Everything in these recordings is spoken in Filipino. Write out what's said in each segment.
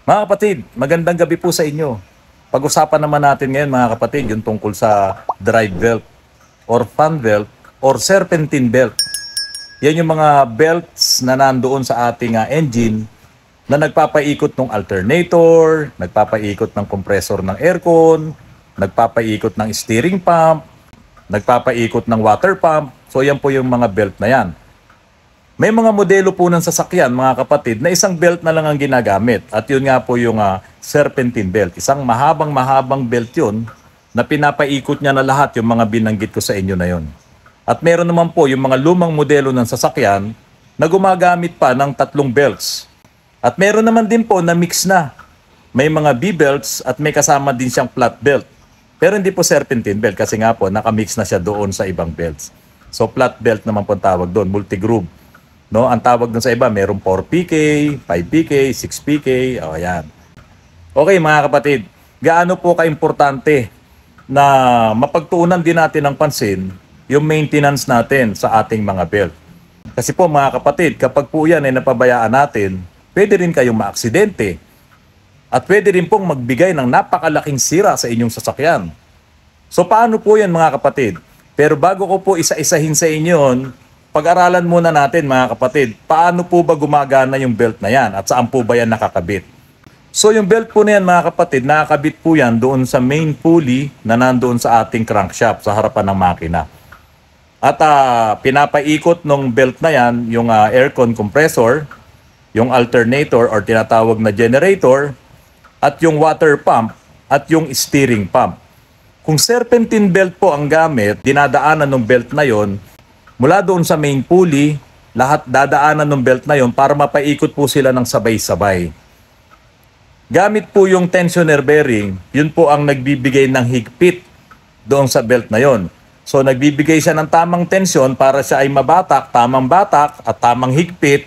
Mga kapatid, magandang gabi po sa inyo. Pag-usapan naman natin ngayon mga kapatid yung tungkol sa drive belt or fan belt or serpentine belt. Yan yung mga belts na nandoon sa ating engine na nagpapaikot ng alternator, nagpapaikot ng compressor ng aircon, nagpapaikot ng steering pump, nagpapaikot ng water pump. So yan po yung mga belt na yan. May mga modelo po ng sasakyan, mga kapatid, na isang belt na lang ang ginagamit. At yun nga po yung serpentine belt. Isang mahabang belt yun na pinapaikot niya na lahat yung mga binanggit ko sa inyo na yun. At meron naman po yung mga lumang modelo ng sasakyan na gumagamit pa ng 3 belts. At meron naman din po na mix na. May mga B-belts at may kasama din siyang flat belt. Pero hindi po serpentine belt kasi nga po nakamix na siya doon sa ibang belts. So flat belt naman po tawag doon, multi-groove. No, ang tawag dun sa iba, merong 4PK, 5PK, 6PK, o ayan. Okay mga kapatid, gaano po ka-importante na mapagtuunan din natin ng pansin yung maintenance natin sa ating mga belt. Kasi po mga kapatid, kapag po yan ay napabayaan natin, pwede rin kayong maaksidente. At pwede rin pong magbigay ng napakalaking sira sa inyong sasakyan. So paano po yan mga kapatid? Pero bago ko po isa-isahin sa inyo yun, pag-aralan muna natin mga kapatid, paano po ba gumagana yung belt na yan at saan po ba yan nakakabit? So yung belt po na yan mga kapatid, nakakabit po yan doon sa main pulley na nandoon sa ating crankshaft sa harapan ng makina. At pinapaikot ng belt na yan yung aircon compressor, yung alternator or tinatawag na generator, at yung water pump at yung steering pump. Kung serpentine belt po ang gamit, dinadaanan ng belt na yon mula doon sa main pulley, lahat dadaanan ng belt na yon para mapaikot po sila ng sabay-sabay. Gamit po yung tensioner bearing, yun po ang nagbibigay ng higpit doon sa belt na yon. So nagbibigay siya ng tamang tensyon para siya ay mabatak, tamang batak at tamang higpit,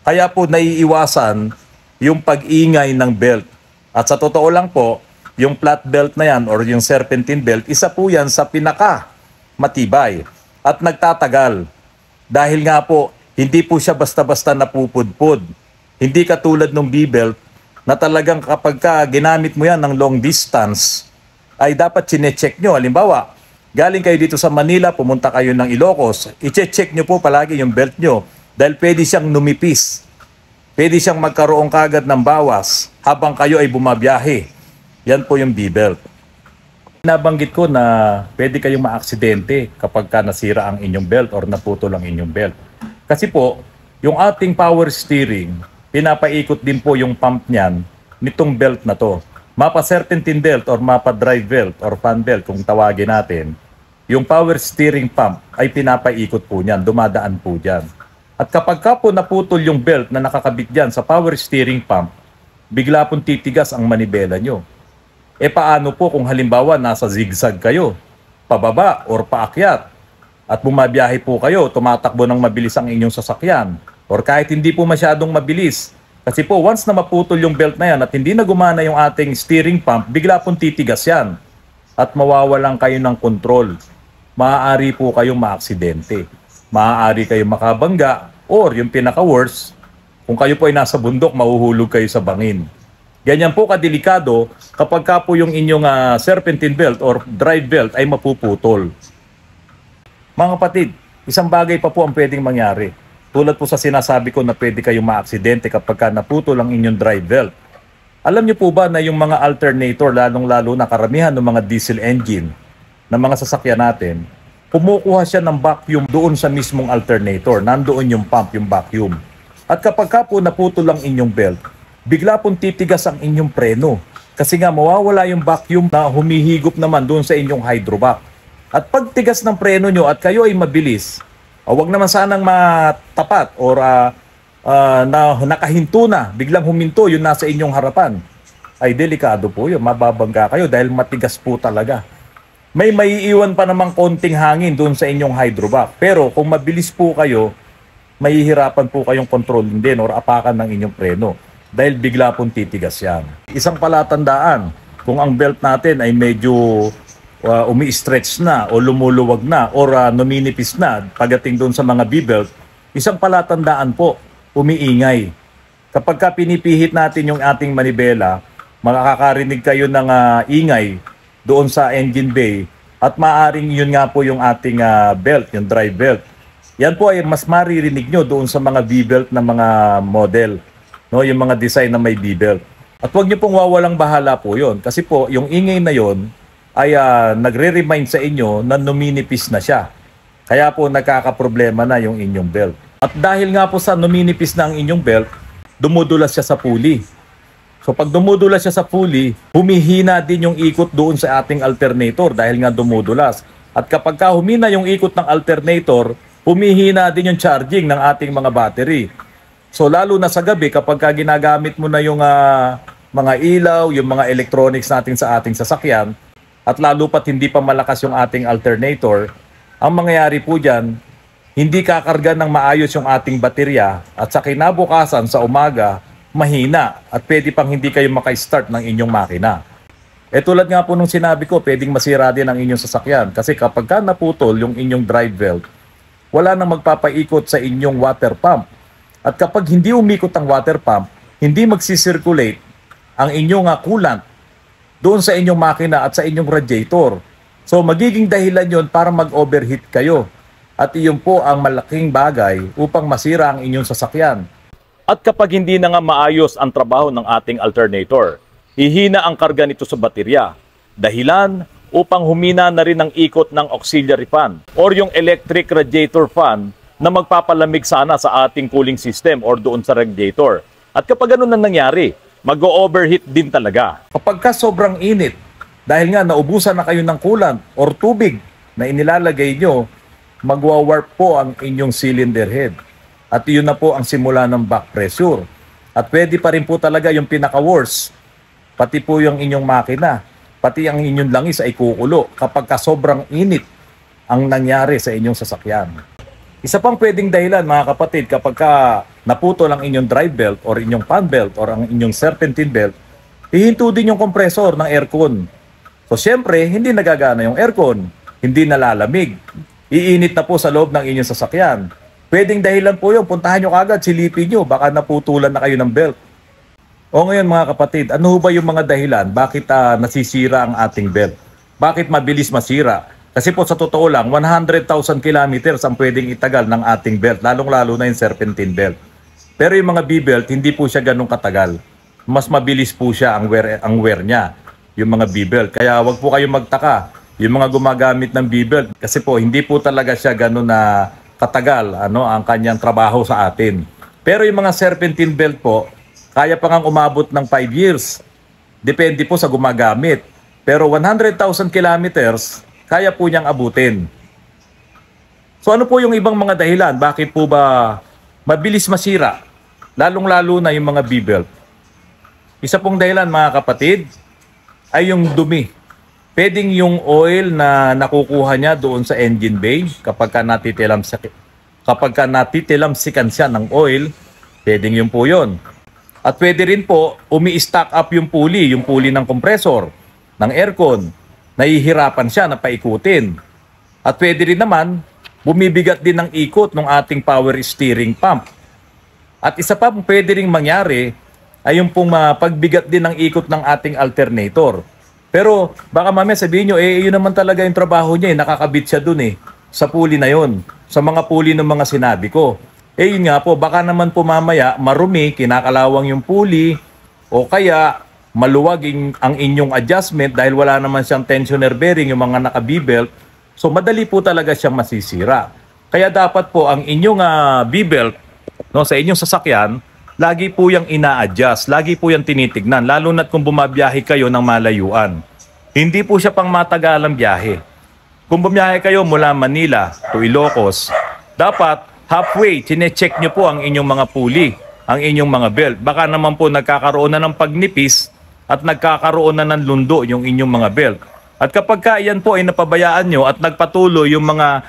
kaya po naiiwasan yung pag-ingay ng belt. At sa totoo lang po, yung flat belt na yan or yung serpentine belt, isa po yan sa pinaka matibay at nagtatagal. Dahil nga po, hindi po siya basta-basta napupudpud. Hindi katulad ng B-belt na talagang kapag ginamit mo yan ng long distance, ay dapat chinecheck nyo. Halimbawa, galing kayo dito sa Manila, pumunta kayo ng Ilocos, i-check nyo po palagi yung belt nyo dahil pwede siyang numipis. Pwede siyang magkaroon kagad ng bawas habang kayo ay bumabiyahe. Yan po yung B-belt. Nabanggit ko na pwede kayong maaksidente kapag nasira ang inyong belt or naputol ang inyong belt. Kasi po, yung ating power steering, pinapaikot din po yung pump niyan nitong belt na to. Mapa serpentine belt or mapa drive belt or fan belt kung tawagin natin, yung power steering pump ay pinapaikot po niyan, dumadaan po diyan. At kapag po naputol yung belt na nakakabit diyan sa power steering pump, bigla pong titigas ang manibela nyo. E paano po kung halimbawa nasa zigzag kayo, pababa or paakyat, at bumabiyahe po kayo, tumatakbo ng mabilis ang inyong sasakyan, or kahit hindi po masyadong mabilis, kasi po once na maputol yung belt na yan at hindi na gumana yung ating steering pump, bigla pong titigas yan at mawawalan kayo ng control. Maaari po kayong maaksidente, maaari kayong makabangga, or yung pinaka-worst, kung kayo po ay nasa bundok, mahuhulog kayo sa bangin. Ganyan po kadelikado kapag po yung inyong serpentine belt or drive belt ay mapuputol. Mga kapatid, isang bagay pa po ang pwedeng mangyari. Tulad po sa sinasabi ko na pwede kayong maaksidente kapag naputol ang inyong drive belt. Alam niyo po ba na yung mga alternator, lalong-lalo na karamihan ng mga diesel engine ng mga sasakyan natin, kumukuha siya ng vacuum doon sa mismong alternator. Nandoon yung pump, yung vacuum. At kapag po naputol ang inyong belt, bigla pong titigas ang inyong preno. Kasi nga mawawala yung vacuum na humihigop naman doon sa inyong hydrovac. At pag tigas ng preno nyo at kayo ay mabilis, wag naman sanang matapat or nakahinto na, biglang huminto yung nasa inyong harapan. Ay delikado po yun, mababangga kayo dahil matigas po talaga. May maiiwan pa namang konting hangin doon sa inyong hydrovac. Pero kung mabilis po kayo, mahihirapan po kayong kontrolin din or apakan ng inyong preno. Dahil bigla pong titigas yan. Isang palatandaan, kung ang belt natin ay medyo umi-stretch na o lumuluwag na or numinipis na pagdating doon sa mga B-belt, isang palatandaan po, umiingay. Kapag ka pinipihit natin yung ating manibela, makakarinig kayo ng ingay doon sa engine bay at maaring yun nga po yung ating belt, yung drive belt. Yan po ay mas maririnig nyo doon sa mga V-belt na mga model, no? Yung mga design na may V-belt. At huwag nyo pong wawalang bahala po yun kasi po yung ingay na yun ay nagre-remind sa inyo na numinipis na siya. Kaya po nagkakaproblema na yung inyong belt. At dahil nga po sa numinipis na ang inyong belt, dumudulas siya sa pulley. So pag dumudulas siya sa pulley, humihina din yung ikot doon sa ating alternator dahil nga dumudulas. At kapag ka humina yung ikot ng alternator, humihina din yung charging ng ating mga battery. So lalo na sa gabi kapag ka ginagamit mo na yung mga ilaw, yung mga electronics natin sa ating sasakyan, at lalo pat hindi pa malakas yung ating alternator, ang mangyayari po dyan, hindi kakarga ng maayos yung ating baterya at sa kinabukasan sa umaga, mahina at pwede pang hindi kayo maka-start ng inyong makina. Tulad nga po nung sinabi ko, pwedeng masira din ang inyong sasakyan kasi kapag ka naputol yung inyong drive belt, wala nang magpapaikot sa inyong water pump. At kapag hindi umikot ang water pump, hindi magsisirculate ang inyong coolant doon sa inyong makina at sa inyong radiator. So magiging dahilan yon para mag-overheat kayo. At iyon po ang malaking bagay upang masira ang inyong sasakyan. At kapag hindi na nga maayos ang trabaho ng ating alternator, hihina ang karga nito sa baterya. Dahilan upang humina na rin ang ikot ng auxiliary fan or yung electric radiator fan na magpapalamig sana sa ating cooling system or doon sa radiator. At kapag ganun na nangyari, mag-overheat din talaga. Kapag ka sobrang init, dahil nga naubusan na kayo ng coolant or tubig na inilalagay nyo, magwa-warp po ang inyong cylinder head. At yun na po ang simula ng back pressure. At pwede pa rin po talaga yung pinaka-worst, pati po yung inyong makina, pati ang inyong langis ay kukulo kapag ka sobrang init ang nangyari sa inyong sasakyan. Isa pang pwedeng dahilan mga kapatid kapag ka naputol ang inyong drive belt or inyong fan belt or ang inyong serpentine belt, hihinto din yung kompresor ng aircon. So syempre, hindi nagagana yung aircon, hindi nalalamig. Iinit na po sa loob ng inyong sasakyan. Pwedeng dahilan po yun, puntahan nyo kagad, silipin nyo, baka naputulan na kayo ng belt. O ngayon mga kapatid, ano ba yung mga dahilan? Bakit nasisira ang ating belt? Bakit mabilis masira? Kasi po sa totoo lang, 100,000 kilometers ang pwedeng itagal ng ating belt, lalong-lalo na yung serpentine belt. Pero yung mga B-belt, hindi po siya ganun katagal. Mas mabilis po siya ang wear niya, yung mga B-belt. Kaya wag po kayong magtaka, yung mga gumagamit ng B-belt, kasi po hindi po talaga siya ganun na katagal ang kanyang trabaho sa atin. Pero yung mga serpentine belt po, kaya pa ngang umabot ng 5 years. Depende po sa gumagamit. Pero 100,000 kilometers, kaya po niyang abutin. So ano po yung ibang mga dahilan? Bakit po ba mabilis masira? Lalong-lalo na yung mga B-belt. Isa pong dahilan mga kapatid, ay yung dumi. Pwedeng yung oil na nakukuha niya doon sa engine bay, kapag ka natitilamsikan siya ng oil, pwedeng yun po yun. At pwede rin po, umi-stack up yung pulley ng kompresor, ng aircon, nahihirapan siya na paikutin. At pwede rin naman, bumibigat din ng ikot ng ating power steering pump. At isa pa pwede rin mangyari, ay yung pong pagbigat din ng ikot ng ating alternator. Pero baka mamaya sabihin nyo, yun naman talaga yung trabaho niya, nakakabit siya dun sa pulley na yun, sa mga pulley ng mga sinabi ko. Yun nga po, baka naman po mamaya marumi, kinakalawang yung pulley, o kaya maluwag ang inyong adjustment dahil wala naman siyang tensioner bearing, yung mga naka-B-belt, so madali po talaga siyang masisira. Kaya dapat po ang inyong B-belt sa inyong sasakyan, lagi po yung ina-adjust, lagi po yung tinitignan, lalo na't kung bumabiyahe kayo ng malayuan. Hindi po siya pang matagalang biyahe. Kung bumiyahe kayo mula Manila to Ilocos, dapat halfway, chine-check nyo po ang inyong mga pulley, ang inyong mga belt. Baka naman po nagkakaroon na ng pagnipis at nagkakaroon na ng lundo yung inyong mga belt. At kapag yan po ay napabayaan nyo at nagpatuloy yung mga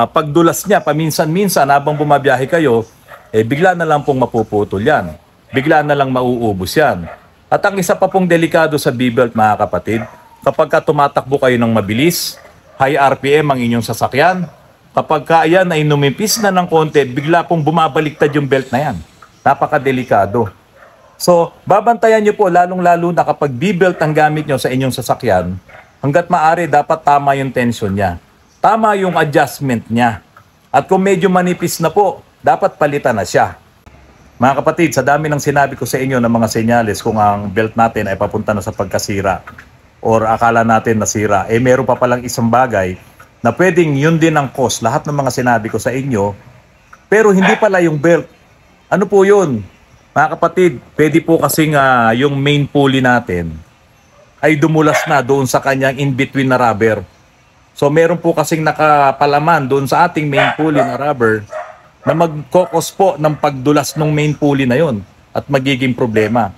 pagdulas niya paminsan-minsan habang bumabiyahe kayo, bigla na lang pong mapuputol yan. Bigla na lang mauubos yan. At ang isa pa pong delikado sa B-belt mga kapatid, kapag tumatakbo kayo ng mabilis, high RPM ang inyong sasakyan, kapag yan ay numipis na ng konti, bigla pong bumabaliktad yung belt na yan. Napakadelikado. So, babantayan nyo po lalong-lalo na kapag B-belt ang gamit nyo sa inyong sasakyan, hanggat maaari dapat tama yung tension niya. Tama yung adjustment niya. At kung medyo manipis na po, dapat palitan na siya. Mga kapatid, sa dami ng sinabi ko sa inyo ng mga senyales kung ang belt natin ay papunta na sa pagkasira or akala natin nasira, meron pa palang isang bagay na pwedeng yun din ang cause, lahat ng mga sinabi ko sa inyo, pero hindi pala yung belt. Ano po yun? Mga kapatid, pwede po kasing yung main pulley natin ay dumulas na doon sa kanyang in-between na rubber. So meron po kasing nakapalaman doon sa ating main pulley na rubber na magkokos po ng pagdulas ng main pulley na yon at magiging problema.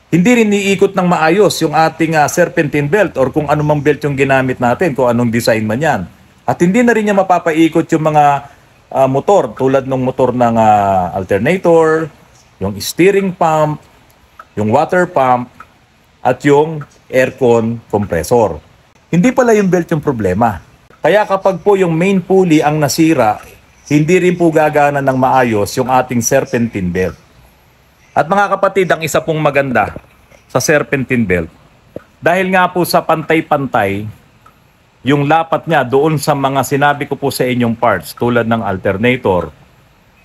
Hindi rin iikot ng maayos yung ating serpentine belt or kung anumang belt yung ginamit natin, kung anong design man yan. At hindi na rin niya mapapaikot yung mga motor tulad ng motor ng alternator, yung steering pump, yung water pump, at yung aircon compressor. Hindi pala yung belt yung problema. Kaya kapag po yung main pulley ang nasira, hindi rin po gagana ng maayos yung ating serpentine belt. At mga kapatid, ang isa pong maganda sa serpentine belt, dahil nga po sa pantay-pantay, yung lapat niya doon sa mga sinabi ko po sa inyong parts tulad ng alternator,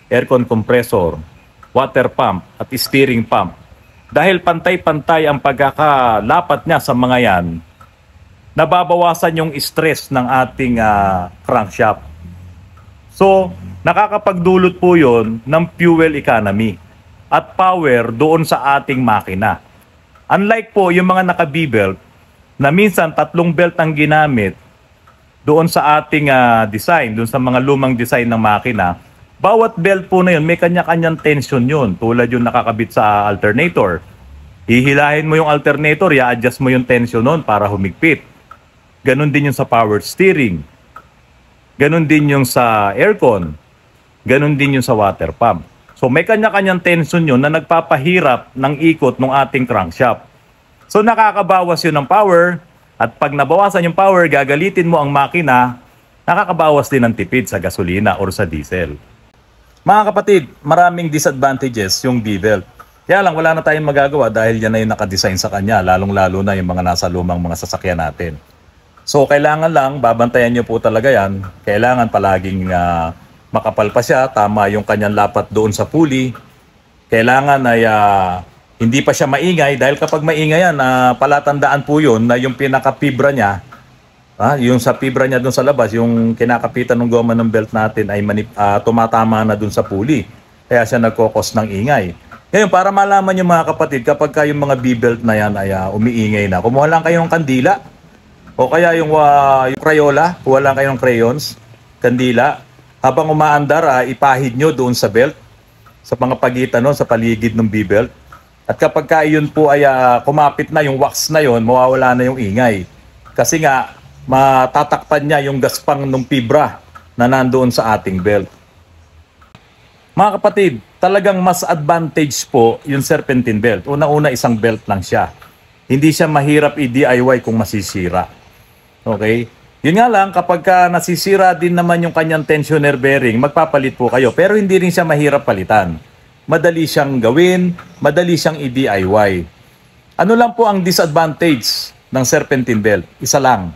aircon compressor, water pump at steering pump. Dahil pantay-pantay ang pagkakalapat niya sa mga yan, nababawasan yung stress ng ating crankshaft. So, nakakapagdulot po yon ng fuel economy at power doon sa ating makina. Unlike po yung mga naka-B-belt na minsan 3 belt ang ginamit doon sa ating design, doon sa mga lumang design ng makina, bawat belt po na yun may kanya-kanyang tension yun. Tulad yung nakakabit sa alternator. Hihilahin mo yung alternator, i-adjust mo yung tension nun para humigpit. Ganon din yung sa power steering. Ganon din yung sa aircon. Ganon din yung sa water pump. So may kanya-kanyang tension yun na nagpapahirap ng ikot ng ating crankshaft. So nakakabawas yun ng power at pag nabawasan yung power, gagalitin mo ang makina, nakakabawas din ng tipid sa gasolina or sa diesel. Mga kapatid, maraming disadvantages yung B-belt. Kaya lang wala na tayong magagawa dahil yan na yung nakadesign sa kanya, lalong-lalo na yung mga nasa lumang mga sasakyan natin. So kailangan lang, babantayan nyo po talaga yan. Kailangan palaging makapal pa siya, tama yung kanyang lapat doon sa pulley. Kailangan ay hindi pa siya maingay dahil kapag maingay yan, palatandaan po yun na yung pinaka-fibra niya, yung sa fibra niya doon sa labas, yung kinakapitan ng goma ng belt natin ay tumatama na doon sa pulley. Kaya siya nagkokos ng ingay. Ngayon, para malaman yung mga kapatid, kapag yung mga B-belt na yan ay umiingay na, kumuha lang kayo ng kandila. O kaya yung Crayola, kuha lang kayo ng crayons, kandila. Habang umaandar, ipahid nyo doon sa belt, sa mga pagitan sa paligid ng B-belt. At kapag yun po ay kumapit na yung wax na yun, mawawala na yung ingay. Kasi nga, matatakpan niya yung gaspang ng fibra na nandoon sa ating belt. Mga kapatid, talagang mas advantage po yung serpentine belt. Una-una, isang belt lang siya. Hindi siya mahirap i-DIY kung masisira. Okay? Yun nga lang, kapag nasisira din naman yung kanyang tensioner bearing, magpapalit po kayo. Pero hindi rin siya mahirap palitan. Madali siyang gawin, madali siyang i-DIY. Ano lang po ang disadvantage ng serpentine belt? Isa lang.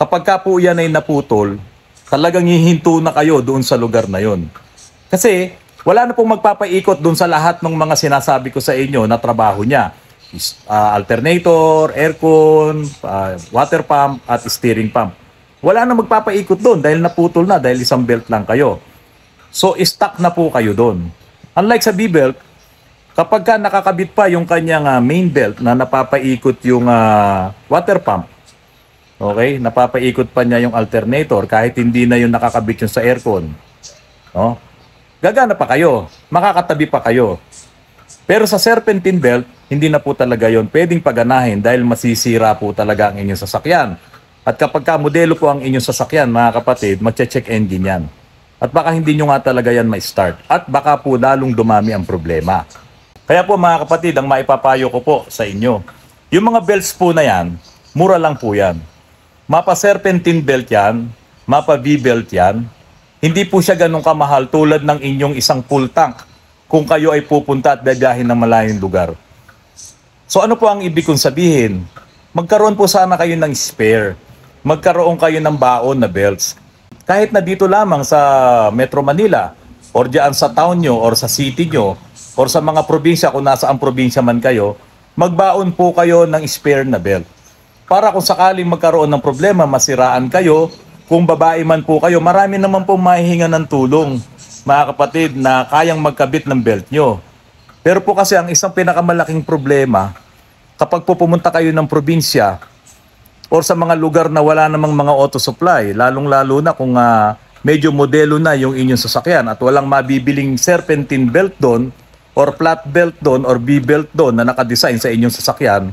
Kapag po yan ay naputol, talagang hihinto na kayo doon sa lugar na yun. Kasi wala na pong magpapaikot doon sa lahat ng mga sinasabi ko sa inyo na trabaho niya. Alternator, aircon, water pump, at steering pump. Wala na magpapaikot doon dahil naputol na, dahil isang belt lang kayo. So, stuck na po kayo doon. Unlike sa B-belt, kapag nakakabit pa yung kanyang main belt na napapaikot yung water pump, okay, napapaikot pa niya yung alternator kahit hindi na yung nakakabit yung sa aircon. No? Gagana pa kayo, makakatabi pa kayo. Pero sa serpentine belt, hindi na po talaga yon pwedeng paganahin dahil masisira po talaga ang inyong sasakyan. At kapag modelo po ang inyong sasakyan, mga kapatid, mag-check engine yan. At baka hindi nyo nga talaga yan ma-start. At baka po lalong dumami ang problema. Kaya po mga kapatid, ang maipapayo ko po sa inyo, yung mga belts po na yan, mura lang po yan. Mapa serpentine belt yan, mapa V-belt yan. Hindi po siya ganun kamahal tulad ng inyong isang full tank. kung kayo ay pupunta at biyahin ng malayong lugar. So ano po ang ibig kong sabihin? Magkaroon po sana kayo ng spare. Magkaroon kayo ng baon na belts. Kahit na dito lamang sa Metro Manila, or diyan sa town nyo, or sa city nyo, or sa mga probinsya, kung nasa ang probinsya man kayo, magbaon po kayo ng spare na belt. Para kung sakaling magkaroon ng problema, masiraan kayo, kung babae man po kayo, marami naman po mahihinga ng tulong, mga kapatid, na kayang magkabit ng belt nyo. Pero po kasi ang isang pinakamalaking problema, kapag po pumunta kayo ng probinsya, or sa mga lugar na wala namang mga auto supply, lalong-lalo na kung medyo modelo na yung inyong sasakyan at walang mabibiling serpentine belt doon, or flat belt doon, or B-belt doon na nakadesign sa inyong sasakyan,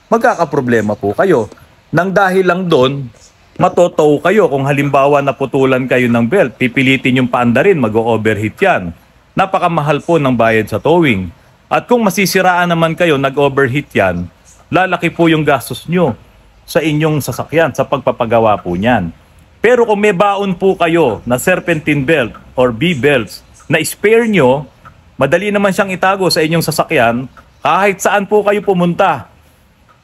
magkakaproblema po kayo. Nang dahil lang doon, matotow kayo kung halimbawa naputulan kayo ng belt, pipilitin yung paandarin, mag-overheat yan. Napakamahal po ng bayad sa towing. At kung masisiraan naman kayo, nag-overheat yan, lalaki po yung gastos nyo sa inyong sasakyan, sa pagpapagawa po niyan. Pero kung may baon po kayo na serpentine belt or B-belts na spare nyo, madali naman siyang itago sa inyong sasakyan kahit saan po kayo pumunta.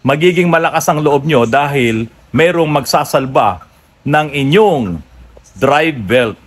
Magiging malakas ang loob nyo dahil mayroong magsasalba ng inyong drive belt.